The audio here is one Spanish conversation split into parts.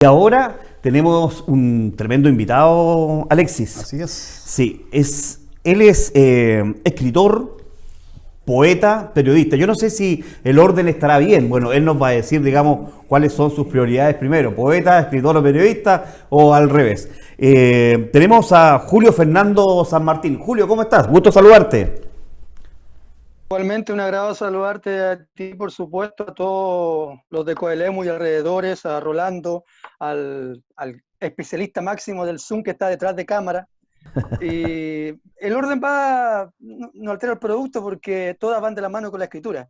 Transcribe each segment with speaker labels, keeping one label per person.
Speaker 1: Y ahora tenemos un tremendo invitado, Alexis.
Speaker 2: Así es.
Speaker 1: Sí, él es escritor, poeta, periodista. Yo no sé si el orden estará bien. Bueno, él nos va a decir, digamos, cuáles son sus prioridades primero, poeta, escritor o periodista, o al revés. Tenemos a Julio Fernando San Martín. Julio, ¿cómo estás? Gusto saludarte.
Speaker 3: Igualmente un agrado saludarte a ti, por supuesto, a todos los de Coelemu y alrededores, a Rolando, al especialista máximo del Zoom que está detrás de cámara. Y el orden no altera el producto porque todas van de la mano con la escritura,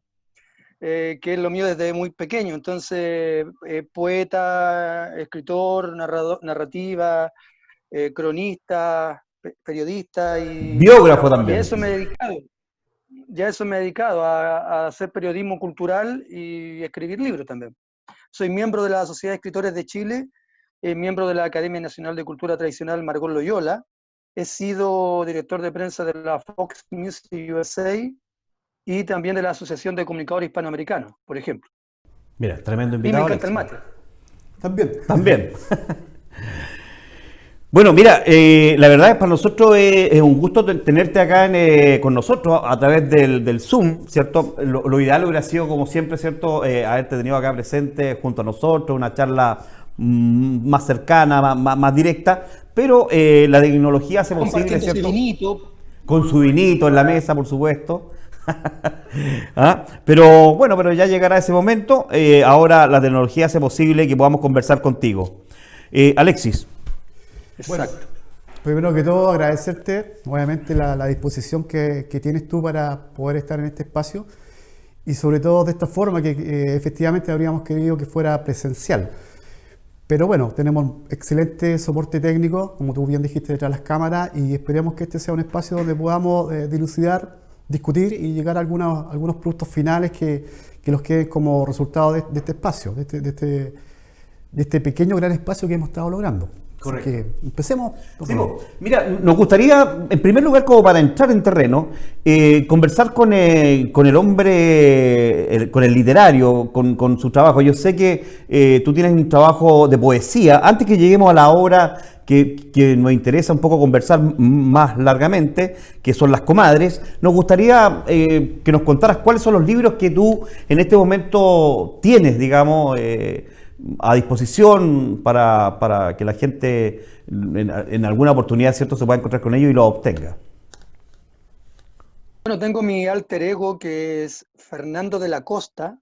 Speaker 3: que es lo mío desde muy pequeño. Entonces, poeta, escritor, narrativa, cronista, periodista
Speaker 1: Biógrafo
Speaker 3: y a
Speaker 1: también.
Speaker 3: eso me he dedicado. Ya eso me he dedicado a hacer periodismo cultural y escribir libros también. Soy miembro de la Sociedad de Escritores de Chile, miembro de la Academia Nacional de Cultura Tradicional Margot Loyola. He sido director de prensa de la Fox Music USA y también de la Asociación de Comunicadores Hispanoamericanos, por ejemplo.
Speaker 1: Mira, tremendo
Speaker 3: Y me
Speaker 1: invitado,
Speaker 3: encanta el
Speaker 1: Alexis.
Speaker 3: mate.
Speaker 2: También.
Speaker 1: También. Bueno, mira, la verdad es para nosotros es un gusto tenerte acá con nosotros a través del Zoom, ¿cierto? Lo ideal hubiera sido, como siempre, ¿cierto? Haberte tenido acá presente junto a nosotros, una charla más cercana, más directa, pero la tecnología hace posible,
Speaker 3: Compartiendo ese
Speaker 1: ¿cierto?
Speaker 3: vinito.
Speaker 1: Con su vinito en la mesa, por supuesto. ¿Ah? Pero bueno, pero ya llegará ese momento. Ahora la tecnología hace posible que podamos conversar contigo. Alexis.
Speaker 2: Bueno,
Speaker 3: Exacto.
Speaker 2: primero que todo agradecerte, obviamente, la disposición que tienes tú para poder estar en este espacio y sobre todo de esta forma que efectivamente habríamos querido que fuera presencial. Pero bueno, tenemos excelente soporte técnico, como tú bien dijiste, detrás de las cámaras, y esperemos que este sea un espacio donde podamos dilucidar, discutir y llegar a algunos productos finales que los queden como resultado de este espacio, de este pequeño gran espacio que hemos estado logrando.
Speaker 1: Correcto.
Speaker 2: Así que empecemos.
Speaker 1: Sí, mira, nos gustaría, en primer lugar, como para entrar en terreno, conversar con el hombre, con el literario, con su trabajo. Yo sé que tú tienes un trabajo de poesía. Antes que lleguemos a la obra que nos interesa un poco conversar más largamente, que son Las Comadres, nos gustaría que nos contaras cuáles son los libros que tú en este momento tienes, digamos, a disposición para que la gente en alguna oportunidad, ¿cierto?, se pueda encontrar con ellos y los obtenga.
Speaker 3: Bueno, tengo mi alter ego que es Fernando de la Costa,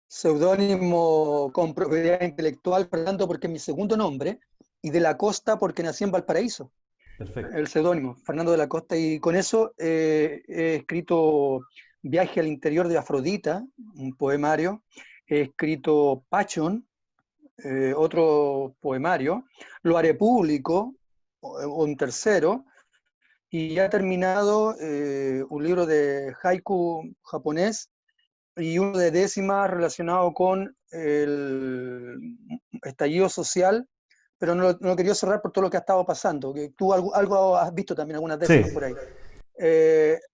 Speaker 3: seudónimo con propiedad intelectual, Fernando porque es mi segundo nombre, y de la Costa porque nací en Valparaíso,
Speaker 1: Perfecto.
Speaker 3: el seudónimo, Fernando de la Costa, y con eso he escrito Viaje al interior de Afrodita, un poemario, he escrito Pachón, otro poemario, Lo haré público, un tercero, y ya he terminado un libro de haiku japonés y uno de décimas relacionado con el estallido social, pero no lo quería cerrar por todo lo que ha estado pasando, que tú algo has visto también, algunas décimas
Speaker 1: Sí,
Speaker 3: por ahí.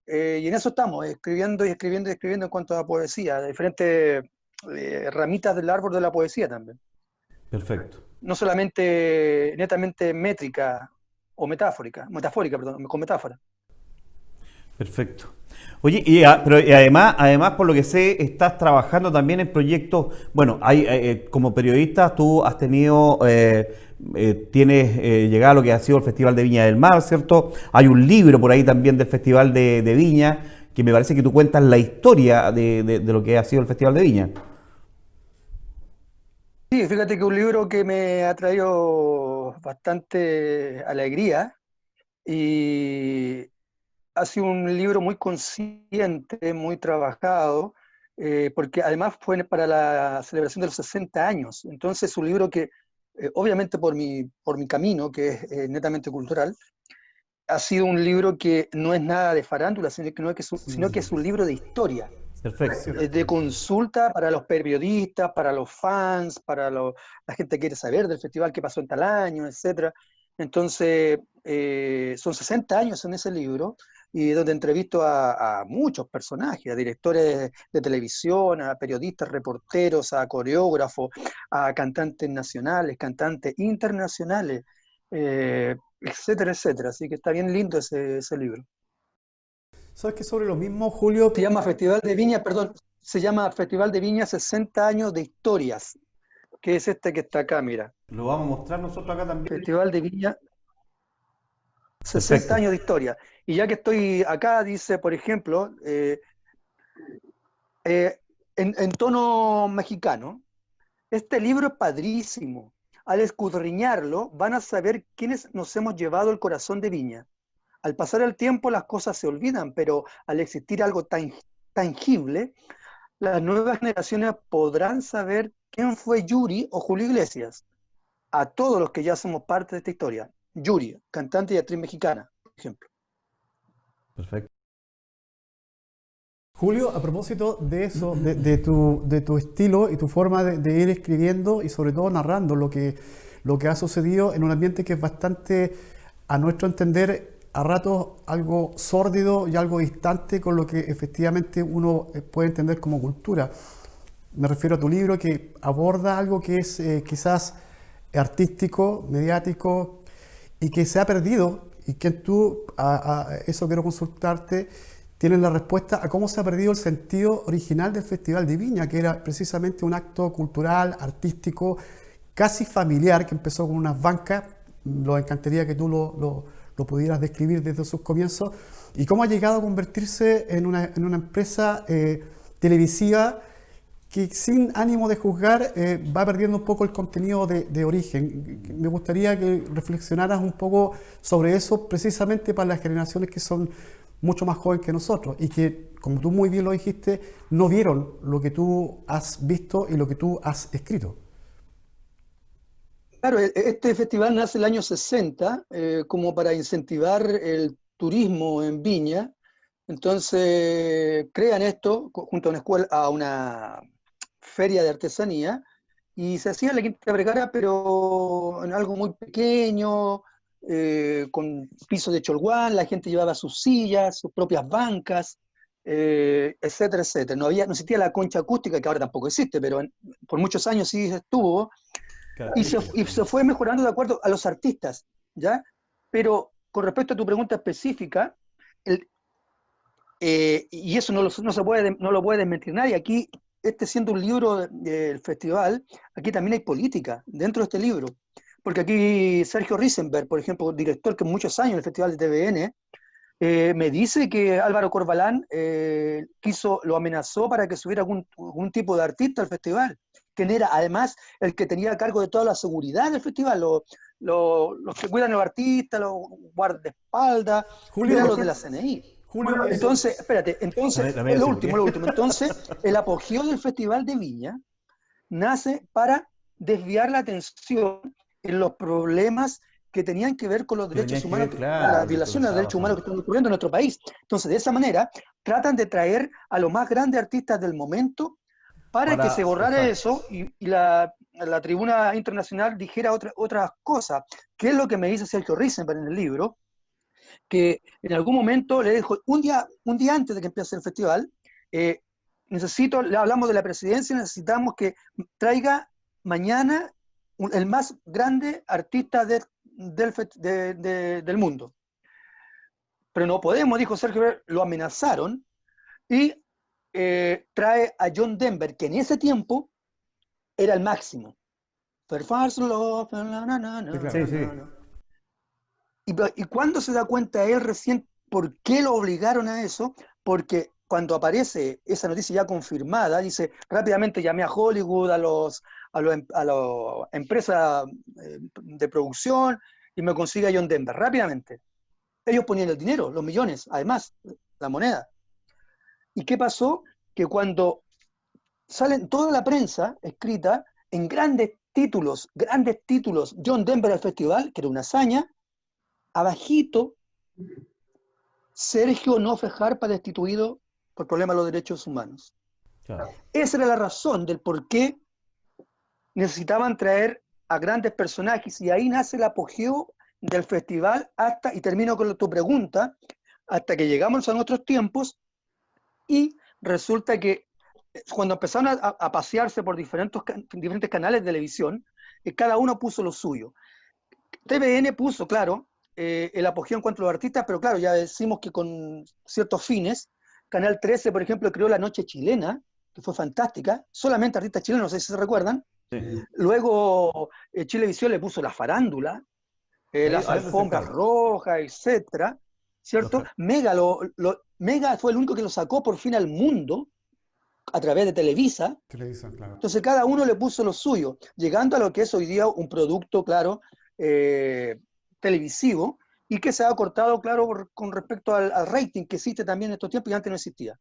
Speaker 3: Y en eso estamos, escribiendo y escribiendo y escribiendo en cuanto a poesía, diferentes ramitas del árbol de la poesía también.
Speaker 1: perfecto.
Speaker 3: No solamente netamente métrica o metafórica, perdón, con metáfora.
Speaker 1: Perfecto. Oye, pero además, por lo que sé, estás trabajando también en proyectos. Bueno, como periodista tú has tenido, tienes llegado a lo que ha sido el Festival de Viña del Mar, ¿cierto? Hay un libro por ahí también del Festival de Viña, que me parece que tú cuentas la historia de lo que ha sido el Festival de Viña.
Speaker 3: Sí, fíjate que un libro que me ha traído bastante alegría y ha sido un libro muy consciente, muy trabajado, porque además fue para la celebración de los 60 años. Entonces, un libro que, obviamente por mi camino, que es netamente cultural, ha sido un libro que no es nada de farándula, sino que es un libro de historia,
Speaker 1: Perfecto.
Speaker 3: de consulta para los periodistas, para los fans, la gente que quiere saber del festival que pasó en tal año, etcétera. Entonces, son 60 años en ese libro, y donde entrevisto a muchos personajes, a directores de televisión, a periodistas, reporteros, a coreógrafos, a cantantes nacionales, cantantes internacionales, etcétera, etcétera. Así que está bien lindo ese libro.
Speaker 2: ¿Sabes que sobre lo mismo, Julio?
Speaker 3: Se llama Festival de Viña, perdón, se llama Festival de Viña 60 años de historias, que es este que está acá, mira.
Speaker 1: Lo vamos a mostrar nosotros acá también.
Speaker 3: Festival de Viña 60
Speaker 1: Perfecto.
Speaker 3: años de historia. Y ya que estoy acá, dice, por ejemplo, en tono mexicano, este libro es padrísimo. Al escudriñarlo, van a saber quiénes nos hemos llevado el corazón de Viña. Al pasar el tiempo, las cosas se olvidan, pero al existir algo tan tangible, las nuevas generaciones podrán saber quién fue Yuri o Julio Iglesias. A todos los que ya somos parte de esta historia. Yuri, cantante y actriz mexicana, por ejemplo.
Speaker 1: Perfecto.
Speaker 2: Julio, a propósito de eso, de tu estilo y tu forma de ir escribiendo y sobre todo narrando lo que ha sucedido en un ambiente que es bastante, a nuestro entender, a ratos algo sórdido y algo distante con lo que efectivamente uno puede entender como cultura. Me refiero a tu libro que aborda algo que es quizás artístico, mediático y que se ha perdido y que tú, a eso quiero consultarte, tienes la respuesta a cómo se ha perdido el sentido original del Festival de Viña, que era precisamente un acto cultural, artístico, casi familiar, que empezó con unas bancas. Nos encantaría que tú lo pudieras describir desde sus comienzos, y cómo ha llegado a convertirse en una empresa televisiva que, sin ánimo de juzgar, va perdiendo un poco el contenido de origen. Me gustaría que reflexionaras un poco sobre eso, precisamente para las generaciones que son mucho más jóvenes que nosotros y que, como tú muy bien lo dijiste, no vieron lo que tú has visto y lo que tú has escrito.
Speaker 3: Claro, este festival nace el año 60 como para incentivar el turismo en Viña. Entonces crean esto junto a una escuela, a una feria de artesanía, y se hacía en la Quinta Vergara, pero en algo muy pequeño, con piso de cholguán, la gente llevaba sus sillas, sus propias bancas, etcétera, etcétera. No existía la concha acústica, que ahora tampoco existe, pero por muchos años sí estuvo, y se fue mejorando de acuerdo a los artistas, ¿ya? Pero con respecto a tu pregunta específica, y eso no lo puede desmentir nadie. Aquí, siendo un libro del festival, aquí también hay política dentro de este libro. Porque aquí Sergio Risenberg, por ejemplo, director que muchos años en el Festival de TVN, me dice que Álvaro Corbalán lo amenazó para que subiera algún tipo de artista al festival, quien era además el que tenía a cargo de toda la seguridad del festival, los que cuidan a los artistas, los guardaespaldas,
Speaker 2: Julio,
Speaker 3: eran los de la CNI.
Speaker 2: Julio,
Speaker 3: Entonces, espérate, lo último. Entonces, el apogeo del Festival de Viña nace para desviar la atención en los problemas que tenían que ver con los derechos humanos, la violación de los derechos humanos que están ocurriendo en nuestro país. Entonces, de esa manera, tratan de traer a los más grandes artistas del momento para que se borrara eso y la tribuna internacional dijera otras cosas, que es lo que me dice Sergio Risenberg en el libro, que en algún momento le dijo, un día antes de que empiece el festival, le hablamos de la presidencia, necesitamos que traiga mañana el más grande artista del mundo. Pero no podemos, dijo Sergio, lo amenazaron, y trae a John Denver, que en ese tiempo era el máximo. Y cuando se da cuenta él recién por qué lo obligaron a eso, porque cuando aparece esa noticia ya confirmada, dice, rápidamente llamé a Hollywood, a las empresas de producción, y me consigue a John Denver, rápidamente. Ellos ponían el dinero, los millones, además, la moneda. ¿Y qué pasó? Que cuando salen toda la prensa escrita en grandes títulos, John Denver al festival, que era una hazaña, abajito, Sergio Onofre Jarpa destituido por problemas de los derechos humanos. Claro. Esa era la razón del por qué necesitaban traer a grandes personajes, y ahí nace el apogeo del festival y termino con tu pregunta, hasta que llegamos a nuestros tiempos y resulta que cuando empezaron a pasearse por diferentes canales de televisión, cada uno puso lo suyo. TVN puso, claro, el apogeo en cuanto a los artistas, pero claro, ya decimos que con ciertos fines. Canal 13, por ejemplo, creó La Noche Chilena, que fue fantástica, solamente artistas chilenos, no sé si se recuerdan.
Speaker 1: Sí.
Speaker 3: Luego Chilevisión le puso la farándula, las alfombras rojas, etcétera, ¿cierto? Mega fue el único que lo sacó por fin al mundo a través de Televisa.
Speaker 2: Televisa, claro.
Speaker 3: Entonces cada uno le puso lo suyo, llegando a lo que es hoy día un producto, claro, televisivo, y que se ha acortado, claro, con respecto al rating que existe también en estos tiempos y antes no existía.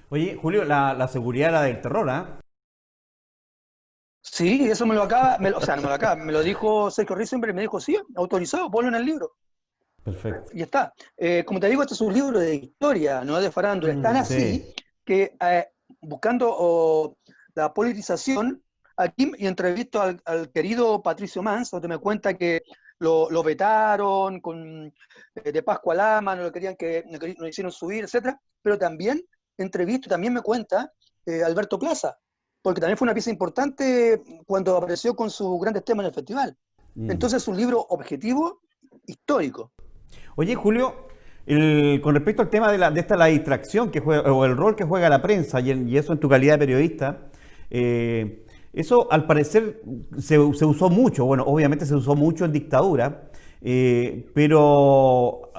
Speaker 1: Oye, Julio, la seguridad era del terror, ¿ah?
Speaker 3: Sí, eso me lo acaba, o sea, no me lo acaba, me lo dijo Sergio Risenberg y me dijo, sí, autorizado, ponlo en el libro.
Speaker 1: Perfecto.
Speaker 3: Y está. Como te digo, este es un libro de historia, no de farándula. Están así
Speaker 1: Sí.
Speaker 3: que buscando la politización, aquí y entrevisto al querido Patricio Mans, donde me cuenta que lo vetaron de Pascua Lama, no lo querían no hicieron subir, etcétera. Pero también entrevisto, también me cuenta Alberto Plaza, porque también fue una pieza importante cuando apareció con sus grandes temas en el festival. Entonces es un libro objetivo, histórico.
Speaker 1: Oye, Julio, con respecto al tema la distracción que juega, o el rol que juega la prensa, y eso en tu calidad de periodista, eso al parecer se usó mucho, bueno, obviamente se usó mucho en dictadura, pero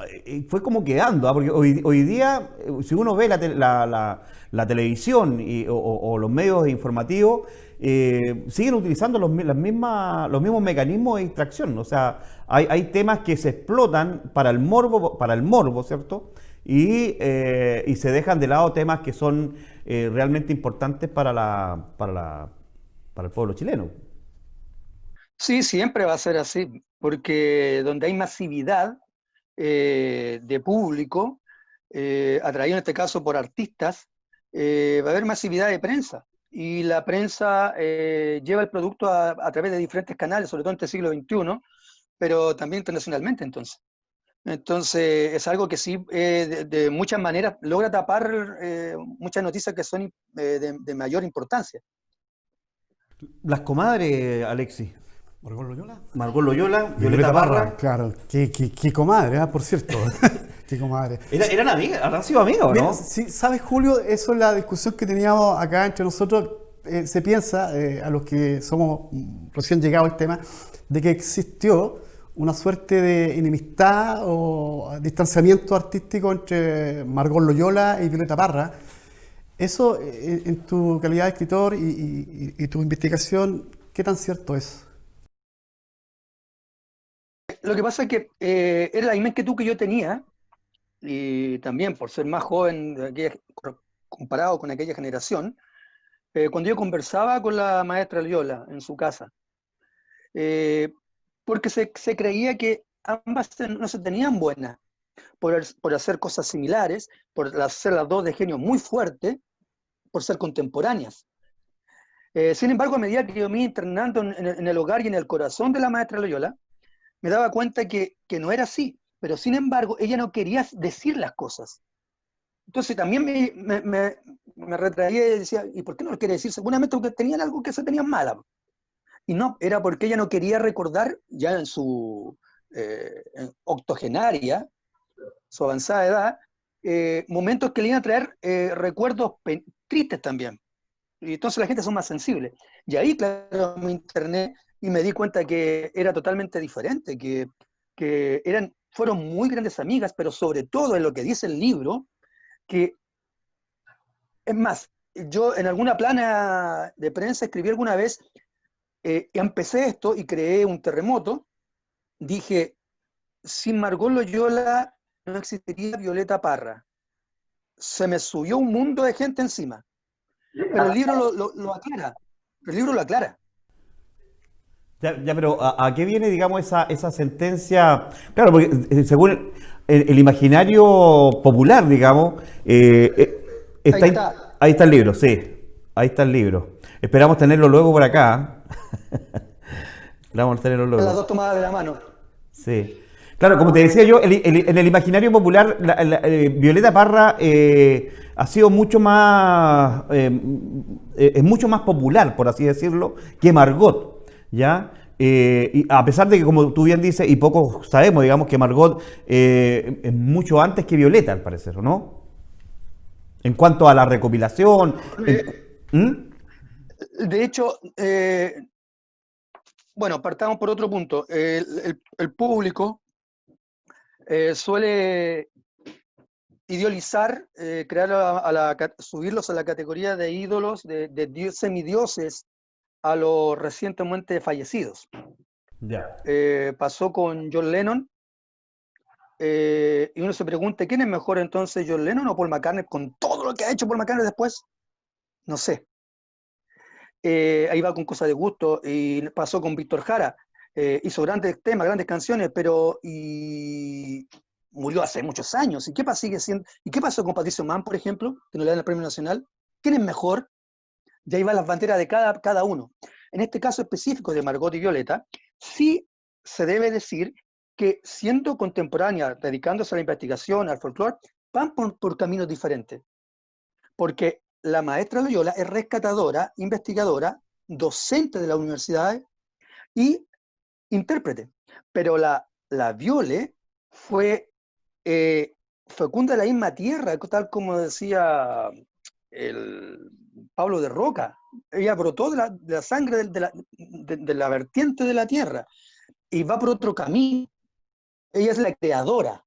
Speaker 1: fue como quedando, porque hoy día, si uno ve la televisión o los medios informativos, siguen utilizando los mismos mecanismos de distracción. O sea, hay temas que se explotan para el morbo, ¿cierto? Y se dejan de lado temas que son realmente importantes para el pueblo chileno.
Speaker 3: Sí, siempre va a ser así, porque donde hay masividad de público, atraído en este caso por artistas, va a haber masividad de prensa. Y la prensa lleva el producto a través de diferentes canales, sobre todo en este siglo XXI, pero también internacionalmente entonces. Entonces es algo que sí, de muchas maneras, logra tapar muchas noticias que son de mayor importancia.
Speaker 1: Las comadres, Alexis.
Speaker 2: ¿Margot Loyola?
Speaker 1: Margot Loyola, Violeta Parra.
Speaker 2: Claro, qué comadre, por cierto. Qué comadre.
Speaker 1: ¿Eran amigas? ¿Habrán sido amigas o
Speaker 2: Mira,
Speaker 1: no?
Speaker 2: sí, ¿sabes, Julio? Eso es la discusión que teníamos acá entre nosotros. Se piensa, a los que somos recién llegados al tema, de que existió una suerte de enemistad o distanciamiento artístico entre Margot Loyola y Violeta Parra. Eso, en tu calidad de escritor y tu investigación, ¿qué tan cierto es?
Speaker 3: Lo que pasa es que era la misma inquietud que yo tenía, y también por ser más joven comparado con aquella generación, cuando yo conversaba con la maestra Loyola en su casa, porque se creía que ambas no se tenían buenas por hacer cosas similares, por hacer las dos de genio muy fuerte, por ser contemporáneas. Sin embargo, a medida que yo me iba internando en el hogar y en el corazón de la maestra Loyola, me daba cuenta que no era así, pero sin embargo ella no quería decir las cosas. Entonces también me retraía y decía, ¿y por qué no lo quiere decir? Seguramente porque tenían algo que se tenían mala. Y no, era porque ella no quería recordar, ya en su octogenaria, su avanzada edad, momentos que le iban a traer recuerdos tristes también. Y entonces la gente son más sensibles. Y ahí, claro, me interné y me di cuenta que era totalmente diferente, que fueron muy grandes amigas, pero sobre todo en lo que dice el libro, que es más, yo en alguna plana de prensa escribí alguna vez, empecé esto y creé un terremoto, dije, sin Margot Loyola no existiría Violeta Parra. Se me subió un mundo de gente encima. Pero el libro lo aclara. El libro lo aclara.
Speaker 1: Ya, pero ¿a qué viene, digamos, esa sentencia? Claro, porque según el imaginario popular, digamos, ahí está el libro, sí, ahí está el libro. Esperamos tenerlo luego por acá. Esperamos tenerlo luego.
Speaker 3: Las dos tomadas de la mano.
Speaker 1: Sí. Claro, como te decía yo, en el imaginario popular, Violeta Parra ha sido mucho más, es mucho más popular, por así decirlo, que Margot, ¿ya? Y a pesar de que, como tú bien dices, y pocos sabemos, digamos, que Margot es mucho antes que Violeta, al parecer, ¿no? En cuanto a la recopilación.
Speaker 3: Eh,
Speaker 1: ¿Mm?
Speaker 3: de hecho, bueno, partamos por otro punto. El público suele idealizar, crear subirlos a la categoría de ídolos, de semidioses a los recientemente fallecidos.
Speaker 1: Ya.
Speaker 3: Pasó con John Lennon, y uno se pregunta, ¿quién es mejor entonces, John Lennon o Paul McCartney, con todo lo que ha hecho Paul McCartney después? No sé. Ahí va con cosas de gusto, y pasó con Víctor Jara, hizo grandes temas, grandes canciones, pero murió hace muchos años. ¿Y qué pasó con Patricio Mann, por ejemplo, que no le dan el Premio Nacional? ¿Quién es mejor? Y ahí van las banderas de cada uno. En este caso específico de Margot y Violeta, sí se debe decir que siendo contemporáneas, dedicándose a la investigación, al folclore, van por caminos diferentes. Porque la maestra Loyola es rescatadora, investigadora, docente de las universidades y intérprete. Pero la Viole fue fecunda en la misma tierra, tal como decía el Pablo de Roca. Ella brotó de la sangre de la vertiente de la tierra y va por otro camino. Ella es la creadora,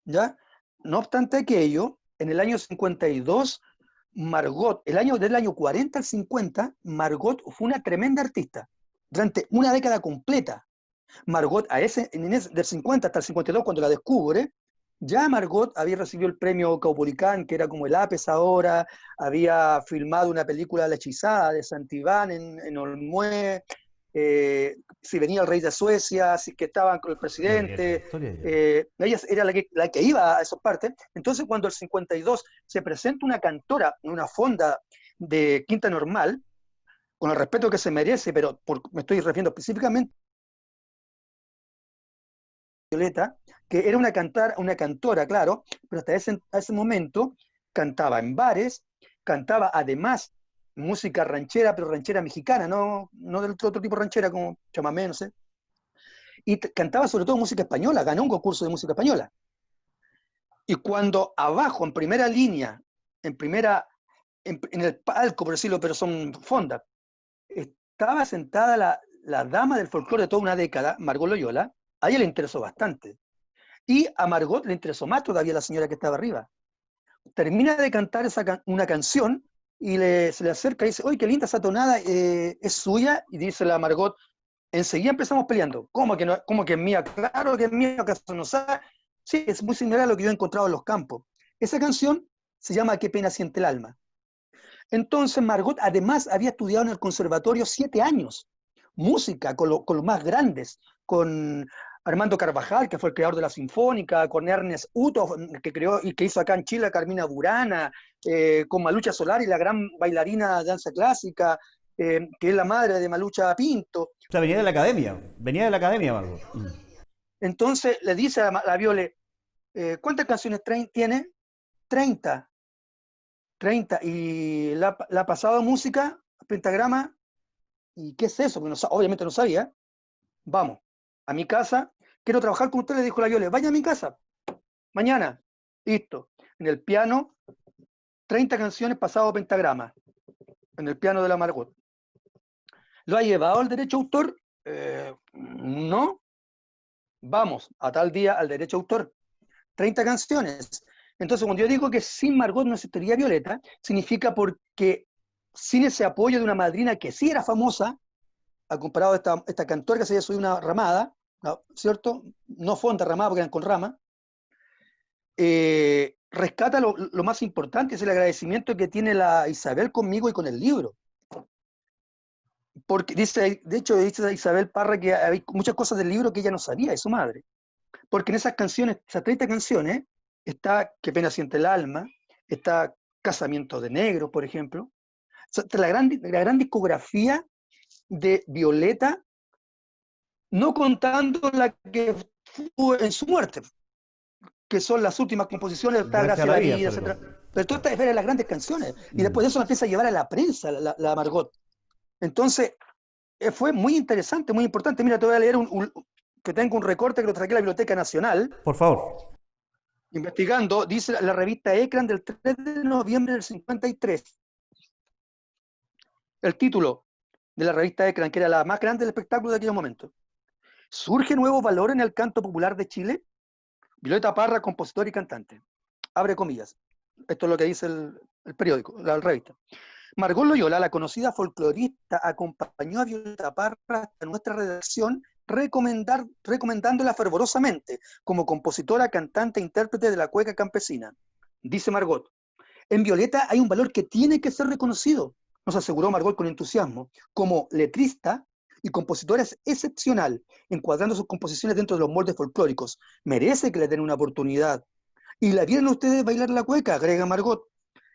Speaker 3: ¿ya? No obstante aquello, en el año 52, Margot, del año 40 al 50, Margot fue una tremenda artista durante una década completa. Margot, del 50 hasta el 52, cuando la descubre, ya Margot había recibido el premio Caupolicán, que era como el APES ahora, había filmado una película La hechizada de Santibán en Olmué, si venía el rey de Suecia, si que estaban con el
Speaker 1: Ya tenía
Speaker 3: presidente,
Speaker 1: trayectoria ya.
Speaker 3: ella era la que iba a esas partes. Entonces, cuando el 52 se presenta una cantora en una fonda de Quinta Normal, con el respeto que se merece, pero me estoy refiriendo específicamente Violeta, que era una cantora, claro, pero hasta ese momento cantaba en bares, cantaba además música ranchera, pero ranchera mexicana, no del otro tipo de ranchera como chamamé, no sé, y cantaba sobre todo música española, ganó un concurso de música española. Y cuando abajo, en primera línea, en el palco, por decirlo, pero son fondas, estaba sentada la dama del folclore de toda una década, Margot Loyola, a ella le interesó bastante. Y a Margot le interesó más todavía la señora que estaba arriba. Termina de cantar una canción y se le acerca y dice, oye, qué linda esa tonada, es suya. Y dice la Margot, enseguida empezamos peleando. ¿Cómo que, no, cómo que es mía? Claro que es mía, ¿acaso no sabe? Sí, es muy similar a lo que yo he encontrado en los campos. Esa canción se llama Qué pena siente el alma. Entonces Margot además había estudiado en el conservatorio 7 años, música con los más grandes, con Armando Carvajal, que fue el creador de la Sinfónica, con Ernest Uto, que creó y que hizo acá en Chile a Carmina Burana, con Malucha Solari, la gran bailarina de danza clásica, que es la madre de Malucha Pinto.
Speaker 1: O sea, venía de la academia, Margot. Mm.
Speaker 3: Entonces le dice a la Viole, ¿cuántas canciones tiene? 30. 30. Y la ha pasado a música, pentagrama. ¿Y qué es eso? Porque obviamente no sabía. Vamos, a mi casa, quiero trabajar con usted, le dijo la Viole, vaya a mi casa, mañana, listo. En el piano, 30 canciones pasado pentagrama, en el piano de la Margot. ¿Lo ha llevado al derecho autor? No. Vamos, a tal día al derecho autor. 30 canciones. Entonces, cuando yo digo que sin Margot no existiría Violeta, significa porque sin ese apoyo de una madrina que sí era famosa, a comparado a esta cantora que se había subido una ramada, ¿cierto? No fonda ramada porque eran con rama, rescata lo más importante, es el agradecimiento que tiene la Isabel conmigo y con el libro. Porque de hecho dice Isabel Parra que hay muchas cosas del libro que ella no sabía de su madre. Porque en esas canciones, esas 30 canciones, está Qué pena siente el alma, está Casamiento de Negros, por ejemplo. O sea, la gran discografía de Violeta, no contando la que en su muerte, que son las últimas composiciones, está
Speaker 1: Gracias
Speaker 3: Gracia
Speaker 1: a
Speaker 3: a
Speaker 1: la
Speaker 3: la
Speaker 1: vida,
Speaker 3: vida,
Speaker 1: sobre
Speaker 3: etc.
Speaker 1: todo.
Speaker 3: Pero tú estás esperando las grandes canciones, y después de eso la empieza a llevar a la prensa, la Margot. Entonces, fue muy interesante, muy importante. Mira, te voy a leer que tengo un recorte que lo traje a la Biblioteca Nacional,
Speaker 1: Por favor.
Speaker 3: investigando, dice la revista Ecran del 3 de noviembre del 53. El título de la revista Ecran, que era la más grande del espectáculo de aquellos momentos. ¿Surge nuevo valor en el canto popular de Chile? Violeta Parra, compositora y cantante. Abre comillas. Esto es lo que dice el periódico, la revista. Margot Loyola, la conocida folclorista, acompañó a Violeta Parra hasta nuestra redacción, recomendándola fervorosamente como compositora, cantante e intérprete de la cueca campesina. Dice Margot, en Violeta hay un valor que tiene que ser reconocido, nos aseguró Margot con entusiasmo. Como letrista y compositora es excepcional, encuadrando sus composiciones dentro de los moldes folclóricos. Merece que le den una oportunidad. ¿Y la vieron ustedes bailar la cueca?, agrega Margot.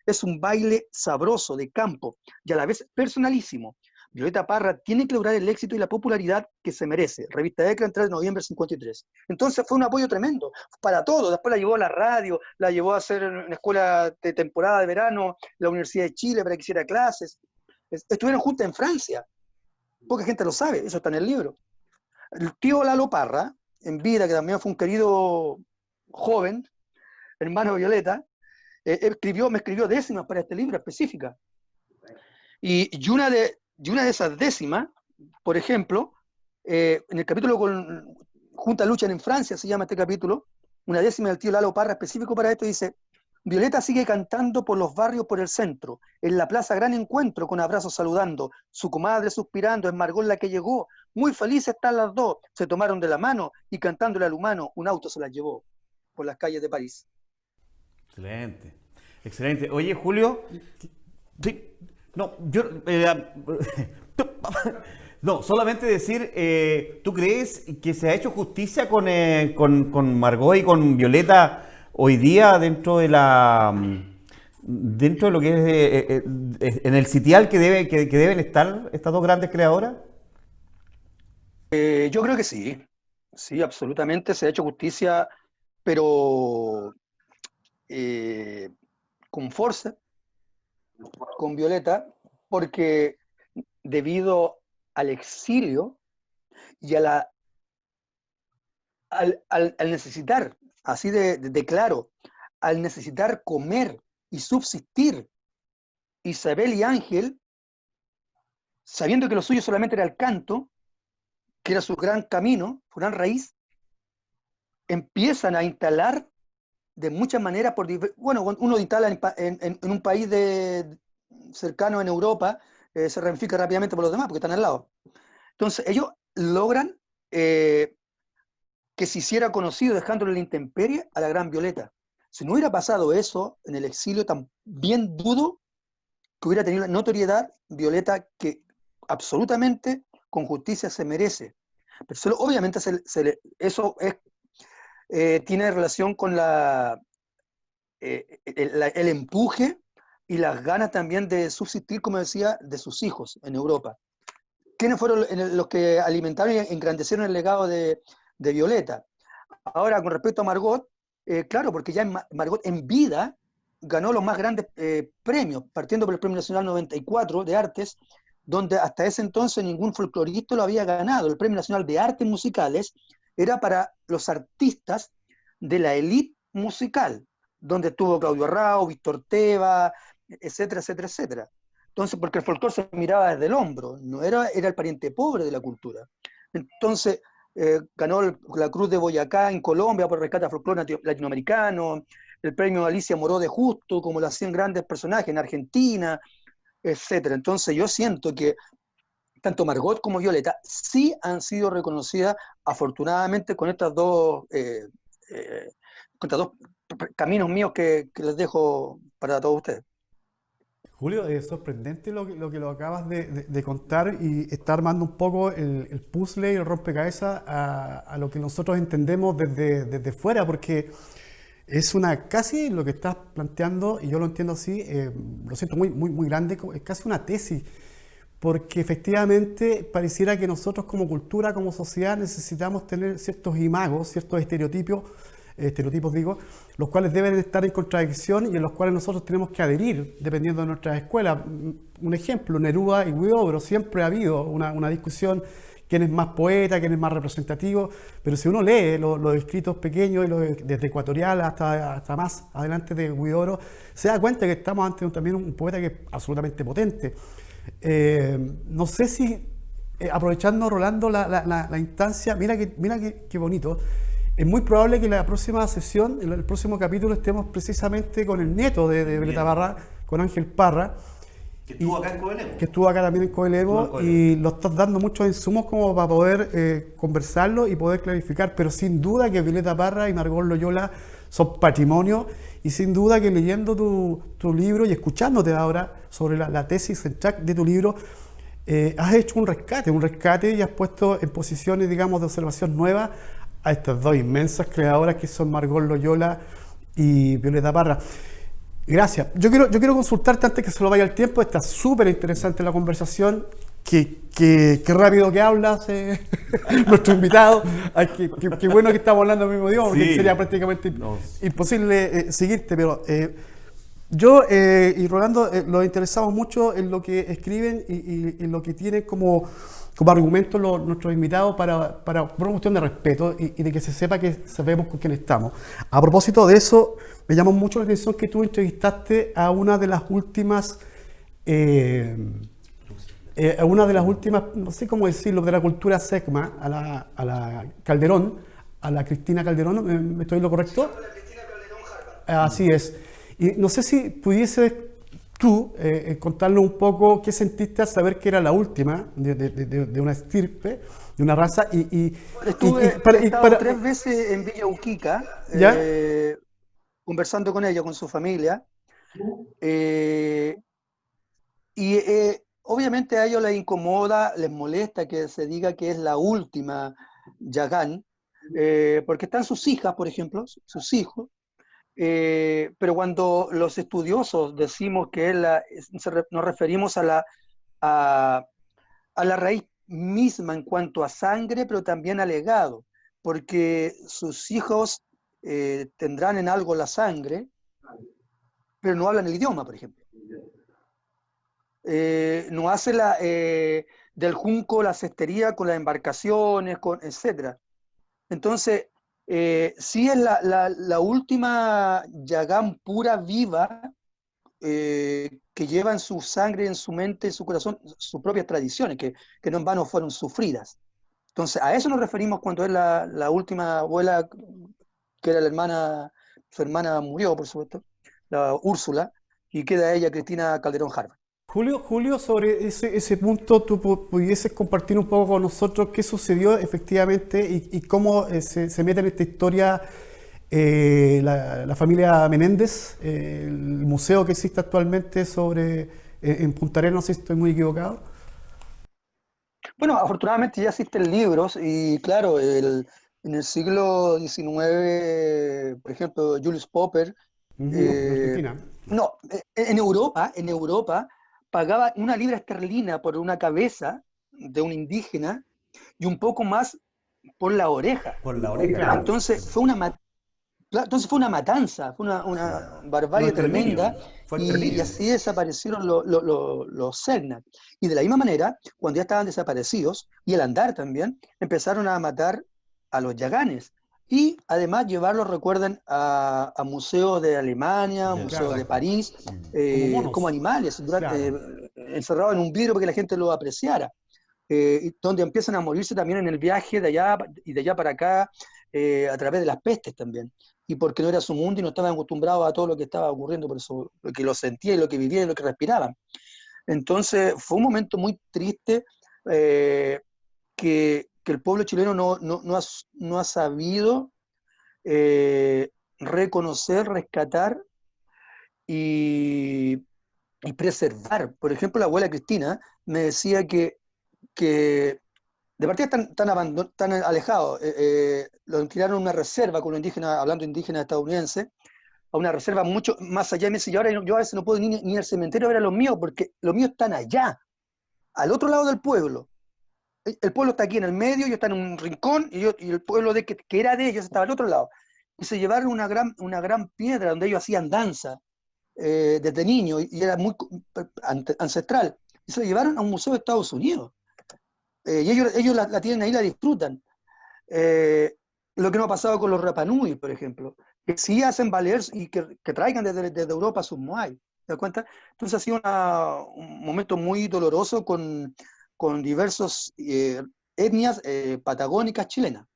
Speaker 3: Es un baile sabroso, de campo, y a la vez personalísimo. Violeta Parra tiene que lograr el éxito y la popularidad que se merece. Revista Ecran, 3 de noviembre del 53. Entonces fue un apoyo tremendo para todo. Después la llevó a la radio, la llevó a hacer una escuela de temporada de verano, la Universidad de Chile para que hiciera clases. Estuvieron juntas en Francia. Poca gente lo sabe, eso está en el libro. El tío Lalo Parra, en vida, que también fue un querido joven, hermano de Violeta, me escribió décimas para este libro específica. Y una de esas décimas, por ejemplo, en el capítulo con Juntas Luchan en Francia, se llama este capítulo, una décima del tío Lalo Parra específico para esto, dice: Violeta sigue cantando por los barrios, por el centro, en la plaza gran encuentro, con abrazos saludando, su comadre suspirando, es Margot la que llegó, muy felices están las dos, se tomaron de la mano y cantándole al humano, un auto se las llevó por las calles de París.
Speaker 1: Excelente, excelente. Oye, Julio, sí, no, no, solamente decir, ¿tú crees que se ha hecho justicia con Margot y con Violeta hoy día dentro de dentro de lo que es en el sitial que deben estar estas dos grandes creadoras?
Speaker 3: Yo creo que sí, absolutamente se ha hecho justicia, pero con fuerza, con Violeta, porque debido al exilio y al necesitar, así de claro, al necesitar comer y subsistir, Isabel y Ángel, sabiendo que lo suyo solamente era el canto, que era su gran camino, su gran raíz, empiezan a instalar de muchas maneras, bueno, uno instala en un país cercano en Europa, se ramifica rápidamente por los demás, porque están al lado. Entonces, ellos logran que se hiciera conocido, dejándole la intemperie a la gran Violeta. Si no hubiera pasado eso en el exilio, también dudo que hubiera tenido la notoriedad Violeta que absolutamente con justicia se merece. Pero obviamente eso tiene relación con el empuje y las ganas también de subsistir, como decía, de sus hijos en Europa. ¿Quiénes fueron los que alimentaron y engrandecieron el legado de Violeta? Ahora, con respecto a Margot, claro, porque ya Margot en vida ganó los más grandes premios, partiendo por el Premio Nacional 94 de Artes, donde hasta ese entonces ningún folclorista lo había ganado. El Premio Nacional de Artes Musicales era para los artistas de la élite musical, donde estuvo Claudio Arrau, Víctor Teva, etcétera, etcétera, etcétera. Entonces, porque el folclore se miraba desde el hombro, no era el pariente pobre de la cultura. Entonces, ganó la Cruz de Boyacá en Colombia por rescate al folclore latinoamericano, el premio Alicia Moró de Justo, como lo hacían grandes personajes en Argentina, etcétera. Entonces, yo siento que tanto Margot como Violeta sí han sido reconocidas, afortunadamente, con estos dos caminos míos que les dejo para todos ustedes.
Speaker 2: Julio, es sorprendente lo que lo acabas de contar, y está armando un poco el puzzle y el rompecabezas a lo que nosotros entendemos desde fuera, porque es casi lo que estás planteando, y yo lo entiendo así, lo siento muy grande, es casi una tesis, porque efectivamente pareciera que nosotros como cultura, como sociedad, necesitamos tener ciertos imagos, ciertos estereotipos digo, los cuales deben estar en contradicción y en los cuales nosotros tenemos que adherir dependiendo de nuestras escuelas. Un ejemplo, Neruda y Huidobro, siempre ha habido una discusión quién es más poeta, quién es más representativo, pero si uno lee los escritos pequeños, desde Ecuatorial hasta más adelante de Huidobro, se da cuenta que estamos ante también un poeta que es absolutamente potente. No sé si, aprovechando, Rolando, la instancia, mira qué bonito. Es muy probable que en la próxima sesión, en el próximo capítulo, estemos precisamente con el nieto de Violeta Parra, con Ángel Parra.
Speaker 1: Que estuvo acá en Coelemo.
Speaker 2: Que estuvo acá también en Coelemo y lo estás dando muchos insumos como para poder conversarlo y poder clarificar, pero sin duda que Violeta Parra y Margot Loyola son patrimonio y sin duda que leyendo tu libro y escuchándote ahora sobre la tesis central de tu libro, has hecho un rescate y has puesto en posiciones, digamos, de observación nuevas a estas dos inmensas creadoras que son Margot Loyola y Violeta Parra. Gracias. Yo quiero consultarte antes que se lo vaya el tiempo. Está súper interesante la conversación. Qué rápido que hablas, nuestro invitado. Ay, qué bueno que estamos hablando el mismo idioma, porque
Speaker 1: Sí.
Speaker 2: sería prácticamente imposible seguirte. Pero yo y Rolando los interesamos mucho en lo que escriben y en lo que tienen como argumento nuestros invitados por una cuestión de respeto y de que se sepa que sabemos con quién estamos. A propósito de eso, me llamó mucho la atención que tú entrevistaste a una de las últimas, no sé cómo decirlo, de la cultura SECMA, a la Calderón, a la Cristina Calderón, ¿me estoy en lo correcto?
Speaker 3: La Cristina Calderón Harvard.
Speaker 2: Así es. Y no sé si pudieses tú contarnos un poco qué sentiste al saber que era la última de una estirpe, de una raza.
Speaker 3: Estuve 3 veces en Villa Uquica,
Speaker 2: ¿ya?
Speaker 3: conversando con ella, con su familia. Obviamente a ellos les incomoda, les molesta que se diga que es la última Yagán, porque están sus hijas, por ejemplo, sus hijos. Pero cuando los estudiosos decimos que nos referimos a la raíz misma en cuanto a sangre, pero también a legado, porque sus hijos tendrán en algo la sangre, pero no hablan el idioma, por ejemplo. No hace del junco la cestería con las embarcaciones, etc. Entonces, sí es la última Yagán pura viva que lleva en su sangre, en su mente, en su corazón, sus propias tradiciones, que no en vano fueron sufridas. Entonces, a eso nos referimos cuando es la última abuela, que era su hermana murió, por supuesto, la Úrsula, y queda ella, Cristina Calderón Harvard.
Speaker 2: Julio, sobre ese punto, ¿tú pudieses compartir un poco con nosotros qué sucedió efectivamente y cómo se mete en esta historia la familia Menéndez, el museo que existe actualmente en Punta Arenas, no sé si estoy muy equivocado?
Speaker 3: Bueno, afortunadamente ya existen libros y claro, en el siglo XIX, por ejemplo, Julius Popper,
Speaker 2: De Argentina.
Speaker 3: no, en Europa pagaba 1 libra esterlina por una cabeza de un indígena y un poco más por la oreja.
Speaker 1: Por la oreja. Claro.
Speaker 3: Entonces fue una matanza, fue una barbarie tremenda, y así desaparecieron los Selknam. Y de la misma manera, cuando ya estaban desaparecidos, y el Andar también, empezaron a matar a los Yaganes. Y además llevarlos, recuerden, a museos de Alemania, museos de París, como animales, encerrados en un vidrio para que la gente lo apreciara. Donde empiezan a morirse también en el viaje de allá y de allá para acá, a través de las pestes también. Y porque no era su mundo y no estaban acostumbrados a todo lo que estaba ocurriendo, por eso, lo que lo sentían, lo que vivían y lo que respiraban. Entonces fue un momento muy triste, que el pueblo chileno no ha sabido reconocer, rescatar y preservar. Por ejemplo, la abuela Cristina me decía que de partida están alejados. Lo tiraron a una reserva con los indígenas, hablando indígena estadounidense, a una reserva mucho más allá. Y me dice, yo a veces no puedo ni ir al cementerio a ver a los míos, porque los míos están allá. al otro lado del pueblo. El pueblo está aquí en el medio, yo está en un rincón, y el pueblo que era de ellos estaba al otro lado. Y se llevaron una gran piedra donde ellos hacían danza desde niño, y era muy ancestral. Y se la llevaron a un museo de Estados Unidos. Y ellos la tienen ahí, la disfrutan. Lo que no ha pasado con los Rapanui, por ejemplo, que sí hacen valer y que traigan desde Europa sus Moai. ¿Te das cuenta? Entonces ha sido un momento muy doloroso con diversas etnias patagónicas chilenas.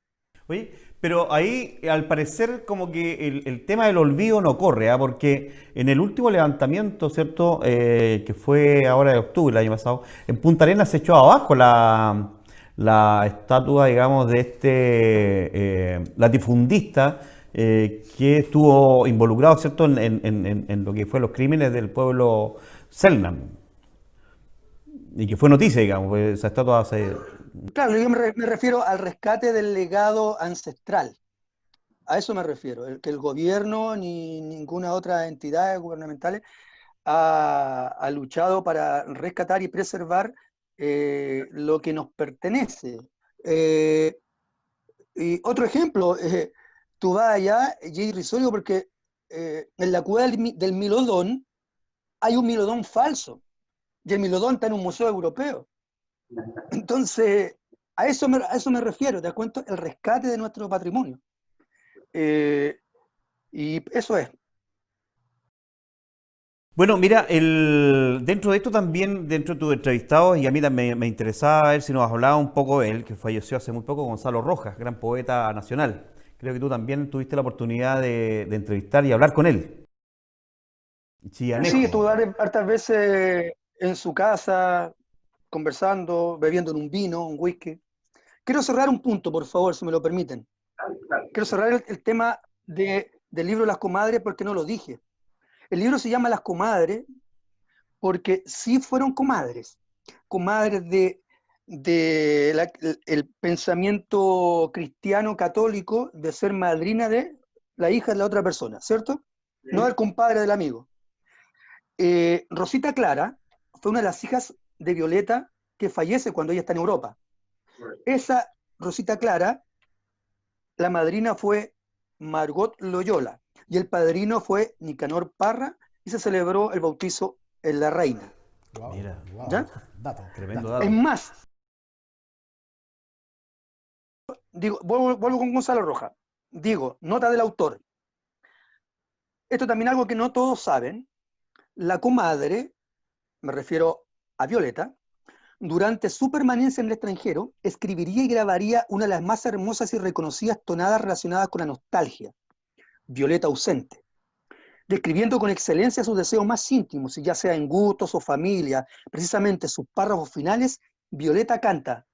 Speaker 1: Oye, pero ahí al parecer como que el tema del olvido no corre, ¿ah? Porque en el último levantamiento, ¿cierto? Que fue ahora de octubre, el año pasado, en Punta Arenas se echó abajo la estatua, digamos, de latifundista que estuvo involucrado, ¿cierto? En lo que fue los crímenes del pueblo Selknam. Y que fue noticia, digamos, pues esa estatua se...
Speaker 3: Claro, yo me refiero al rescate del legado ancestral. A eso me refiero, que el gobierno ni ninguna otra entidad gubernamental ha luchado para rescatar y preservar lo que nos pertenece. Eh, y otro ejemplo, tú vas allá, Jay Risorio, porque en la cueva del Milodón hay un Milodón falso, y el Milodón está en un museo europeo. Entonces, a eso me refiero, ¿te das cuenta? El rescate de nuestro patrimonio. Y eso es.
Speaker 1: Bueno, mira, dentro de esto también, dentro de tus entrevistados, y a mí también me interesaba ver si nos hablaba un poco de él, que falleció hace muy poco, Gonzalo Rojas, gran poeta nacional. Creo que tú también tuviste la oportunidad de entrevistar y hablar con él.
Speaker 3: Sí,
Speaker 1: Chillanejo.
Speaker 3: estuve hartas veces en su casa, conversando, bebiendo en un vino, un whisky. Quiero cerrar un punto, por favor, si me lo permiten. Quiero cerrar el tema del libro Las Comadres porque no lo dije. El libro se llama Las Comadres porque sí fueron comadres, comadres el pensamiento cristiano católico de ser madrina de la hija de la otra persona, ¿cierto? No del compadre del amigo. Rosita Clara fue una de las hijas de Violeta que fallece cuando ella está en Europa. Esa Rosita Clara, la madrina fue Margot Loyola y el padrino fue Nicanor Parra y se celebró el bautizo en la reina.
Speaker 2: Wow,
Speaker 1: Mira,
Speaker 2: wow.
Speaker 3: ¿Ya?
Speaker 1: tremendo
Speaker 3: Es
Speaker 1: dato.
Speaker 3: más, digo, vuelvo con Gonzalo Rojas. Digo, nota del autor. Esto también es algo que no todos saben. La comadre, me refiero a Violeta, durante su permanencia en el extranjero, escribiría y grabaría una de las más hermosas y reconocidas tonadas relacionadas con la nostalgia, Violeta ausente, describiendo con excelencia sus deseos más íntimos, ya sea en gustos o familia. Precisamente sus párrafos finales, Violeta canta: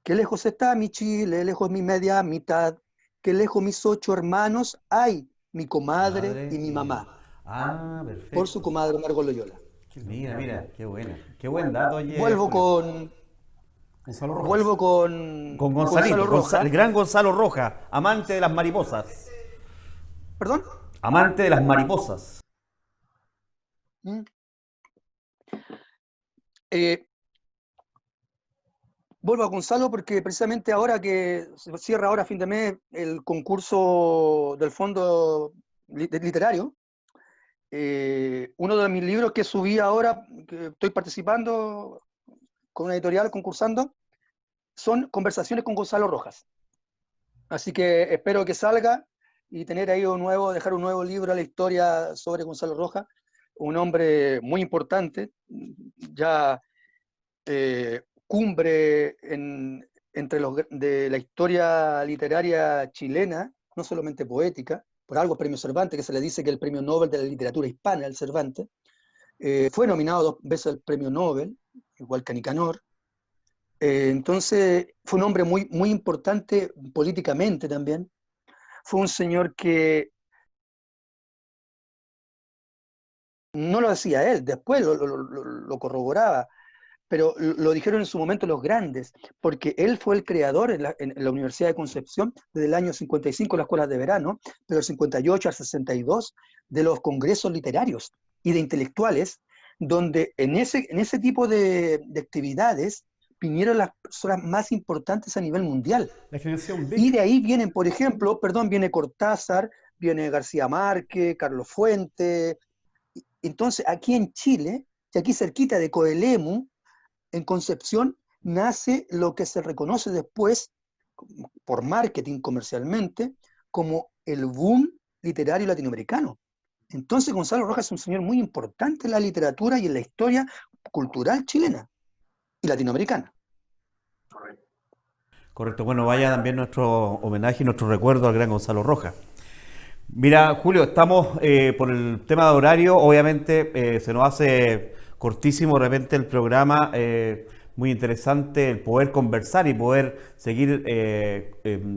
Speaker 3: qué lejos está mi Chile, lejos mi media mitad, qué lejos mis 8 hermanos, ay, mi comadre y
Speaker 1: Madre
Speaker 3: mi
Speaker 1: y mi mamá.
Speaker 3: mamá,
Speaker 1: Ah,
Speaker 3: por su
Speaker 1: perfecto.
Speaker 3: comadre Margot Loyola.
Speaker 1: Mira, mira, qué buena. Qué buen dato, oye,
Speaker 3: Vuelvo
Speaker 1: Julio.
Speaker 3: con,
Speaker 2: Gonzalo Rojas.
Speaker 3: vuelvo con
Speaker 1: Con
Speaker 3: Gonzalo
Speaker 1: Gonzalito,
Speaker 3: Rojas.
Speaker 1: el gran Gonzalo Rojas, amante de las mariposas.
Speaker 3: ¿Perdón?
Speaker 1: Amante de las mariposas.
Speaker 3: ¿Mm? Eh, Vuelvo a Gonzalo porque precisamente ahora que se cierra ahora a fin de mes el concurso del fondo literario, uno de mis libros que subí ahora, que estoy participando con una editorial concursando, son Conversaciones con Gonzalo Rojas. Así que espero que salga y tener ahí dejar un nuevo libro a la historia sobre Gonzalo Rojas, un hombre muy importante, ya cumbre entre de la historia literaria chilena, no solamente poética, por algo premio Cervantes, que se le dice que es el premio Nobel de la literatura hispana, el Cervantes. Fue nominado 2 veces al premio Nobel, igual que Nicanor. Entonces fue un hombre muy, muy importante políticamente también. Fue un señor que no lo decía él, después lo corroboraba, pero lo dijeron en su momento los grandes, porque él fue el creador en la Universidad de Concepción desde el año 55, las escuelas de verano, pero del 58 al 62 de los congresos literarios y de intelectuales donde en ese tipo de actividades vinieron las personas más importantes a nivel mundial.
Speaker 2: La generación
Speaker 3: Y
Speaker 2: Beck.
Speaker 3: de ahí vienen, por ejemplo, viene Cortázar, viene García Márquez, Carlos Fuentes. Entonces, aquí en Chile, y aquí cerquita de Coelemu, en Concepción, nace lo que se reconoce después, por marketing comercialmente, como el boom literario latinoamericano. Entonces, Gonzalo Rojas es un señor muy importante en la literatura y en la historia cultural chilena y latinoamericana.
Speaker 1: Correcto, bueno, vaya también nuestro homenaje y nuestro recuerdo al gran Gonzalo Rojas. Mira, Julio, estamos por el tema de horario, obviamente se nos hace cortísimo de repente el programa, muy interesante el poder conversar y poder seguir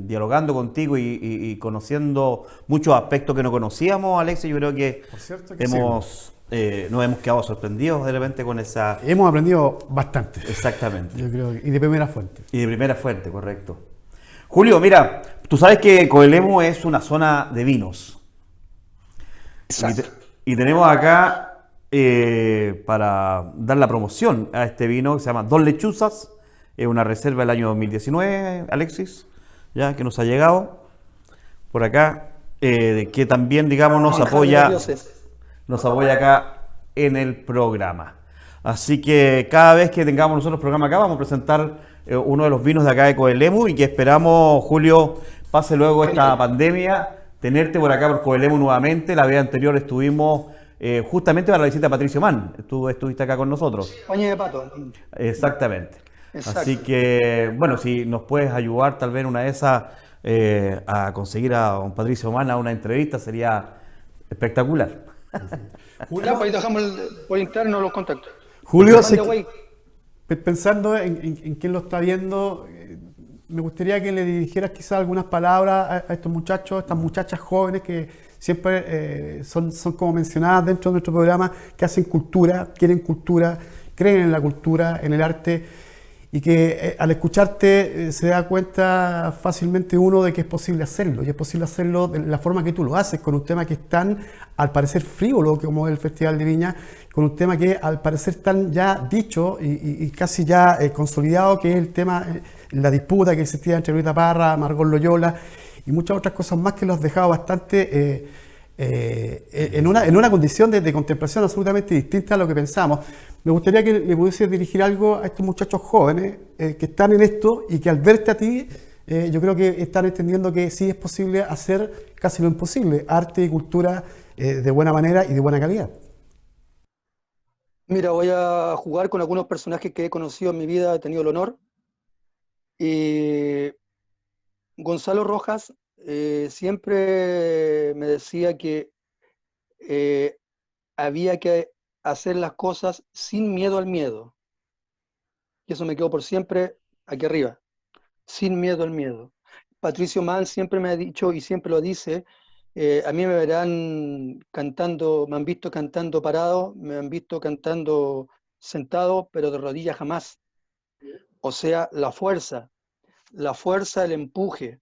Speaker 1: dialogando contigo y conociendo muchos aspectos que no conocíamos, Alexis. Yo creo que
Speaker 2: Por cierto que sí.
Speaker 1: nos hemos quedado sorprendidos de repente con esa...
Speaker 2: Hemos aprendido bastante,
Speaker 1: Exactamente.
Speaker 2: yo creo, y de primera fuente.
Speaker 1: Y de primera fuente, correcto. Julio, mira, tú sabes que Coelemu es una zona de vinos.
Speaker 3: Exacto.
Speaker 1: Y tenemos acá, para dar la promoción a este vino que se llama Dos Lechuzas, es una reserva del año 2019, Alexis, ya que nos ha llegado por acá, que también, digamos, nos apoya acá en el programa. Así que cada vez que tengamos nosotros programa acá, vamos a presentar uno de los vinos de acá de Coelemu y que esperamos, Julio, pase luego esta pandemia, tenerte por acá por Coelemu nuevamente. La vez anterior estuvimos justamente para la visita de Patricio Mann. Tú estuviste acá con nosotros.
Speaker 3: Paña de pato.
Speaker 1: Exactamente.
Speaker 3: Exacto.
Speaker 1: Así que, bueno, si nos puedes ayudar tal vez en una de esas a conseguir a don Patricio Mann a una entrevista, sería espectacular.
Speaker 3: Ya, pues ahí dejamos por interno los contactos.
Speaker 2: Julio, pensando en quién lo está viendo, me gustaría que le dijeras quizás algunas palabras a estos muchachos, estas muchachas jóvenes que siempre son como mencionadas dentro de nuestro programa, que hacen cultura, quieren cultura, creen en la cultura, en el arte, y que al escucharte se da cuenta fácilmente uno de que es posible hacerlo, y es posible hacerlo de la forma que tú lo haces, con un tema que es tan, al parecer, frívolo como el Festival de Viña, con un tema que al parecer tan ya dicho y casi ya consolidado, que es el tema, la disputa que existía entre Rita Parra, Margot Loyola y muchas otras cosas más que los has dejado bastante en una condición de contemplación absolutamente distinta a lo que pensamos. Me gustaría que le pudieses dirigir algo a estos muchachos jóvenes que están en esto y que al verte a ti, yo creo que están entendiendo que sí es posible hacer casi lo imposible, arte y cultura de buena manera y de buena calidad.
Speaker 3: Mira, voy a jugar con algunos personajes que he conocido en mi vida, he tenido el honor. Y Gonzalo Rojas siempre me decía que había que hacer las cosas sin miedo al miedo. Y eso me quedó por siempre aquí arriba, sin miedo al miedo. Patricio Mann siempre me ha dicho y siempre lo dice, a mí me verán cantando, me han visto cantando parado, me han visto cantando sentado, pero de rodillas jamás. O sea, la fuerza, el empuje,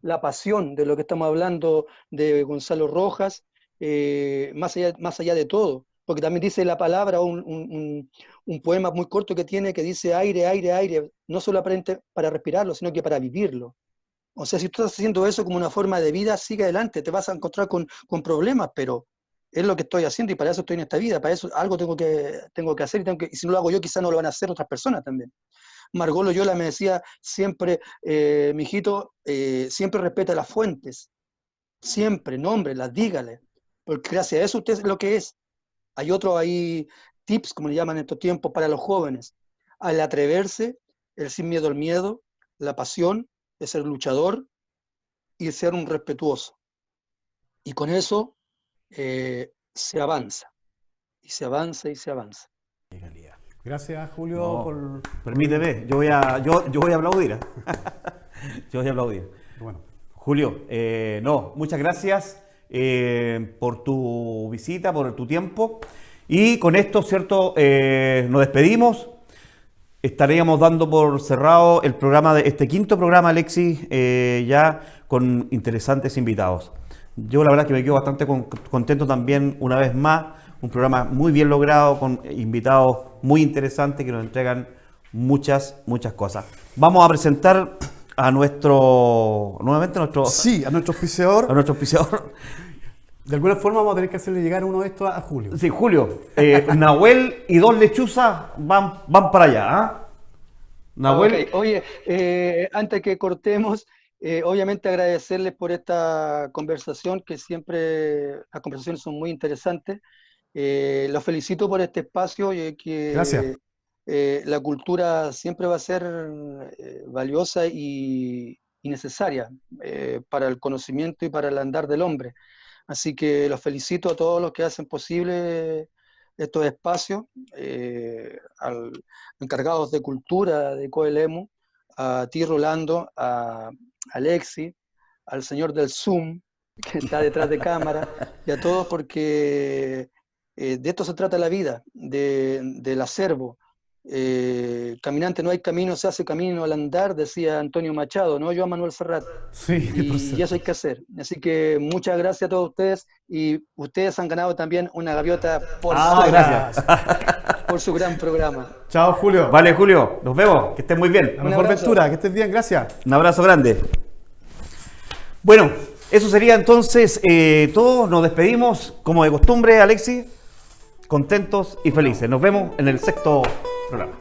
Speaker 3: la pasión de lo que estamos hablando de Gonzalo Rojas, más allá de todo, porque también dice la palabra, un poema muy corto que tiene que dice aire, aire, aire, no solamente para respirarlo, sino que para vivirlo. O sea, si tú estás haciendo eso como una forma de vida, sigue adelante, te vas a encontrar con problemas, pero es lo que estoy haciendo y para eso estoy en esta vida, para eso algo tengo que hacer y si no lo hago yo, quizás no lo van a hacer otras personas también. Margot Loyola me decía siempre, mijito, siempre respeta las fuentes, siempre, nómbrelas, dígale, porque gracias a eso usted es lo que es. Hay tips, como le llaman en estos tiempos, para los jóvenes. Al atreverse, el sin miedo al miedo, la pasión, el ser luchador y el ser un respetuoso. Y con eso se avanza, y se avanza, y se avanza.
Speaker 2: Gracias, Julio,
Speaker 1: No, permíteme, yo voy a aplaudir. Yo voy a aplaudir.
Speaker 2: Bueno.
Speaker 1: Julio, muchas gracias por tu visita, por tu tiempo. Y con esto, ¿cierto? Nos despedimos. Estaríamos dando por cerrado el programa de este quinto programa, Alexis, ya con interesantes invitados. Yo la verdad es que me quedo bastante contento también una vez más un programa muy bien logrado, con invitados muy interesantes que nos entregan muchas cosas. Vamos a presentar a nuevamente a nuestro
Speaker 2: Sí, a nuestro auspiciador.
Speaker 1: auspiciador.
Speaker 2: De alguna forma vamos a tener que hacerle llegar uno de estos a Julio.
Speaker 1: Sí, Julio, Nahuel y Dos Lechuzas van para allá, ¿ah? Nahuel.
Speaker 3: Ok. Oye, antes que cortemos, obviamente agradecerles por esta conversación, que siempre las conversaciones son muy interesantes. Los felicito por este espacio y
Speaker 2: Gracias.
Speaker 3: que la cultura siempre va a ser valiosa y necesaria para el conocimiento y para el andar del hombre. Así que los felicito a todos los que hacen posible estos espacios, al encargados de cultura de Coelemu, a ti Rolando, a Alexi, al señor del Zoom, que está detrás de cámara, y a todos, porque de esto se trata la vida, del acervo. Caminante no hay camino, se hace camino al andar, decía Antonio Machado, no yo a Manuel Serrat.
Speaker 2: Sí, por
Speaker 3: Y
Speaker 2: cierto.
Speaker 3: eso hay que hacer. Así que muchas gracias a todos ustedes, y ustedes han ganado también una gaviota
Speaker 1: Gracias.
Speaker 3: por su gran programa.
Speaker 2: Chao, Julio.
Speaker 1: Vale, Julio, nos vemos, que estés muy bien.
Speaker 2: La
Speaker 3: Un
Speaker 2: mejor
Speaker 3: abrazo.
Speaker 2: ventura, que estés bien, gracias.
Speaker 1: Un abrazo grande. Bueno, eso sería entonces todo. Nos despedimos, como de costumbre, Alexis, contentos y felices. Nos vemos en el sexto programa.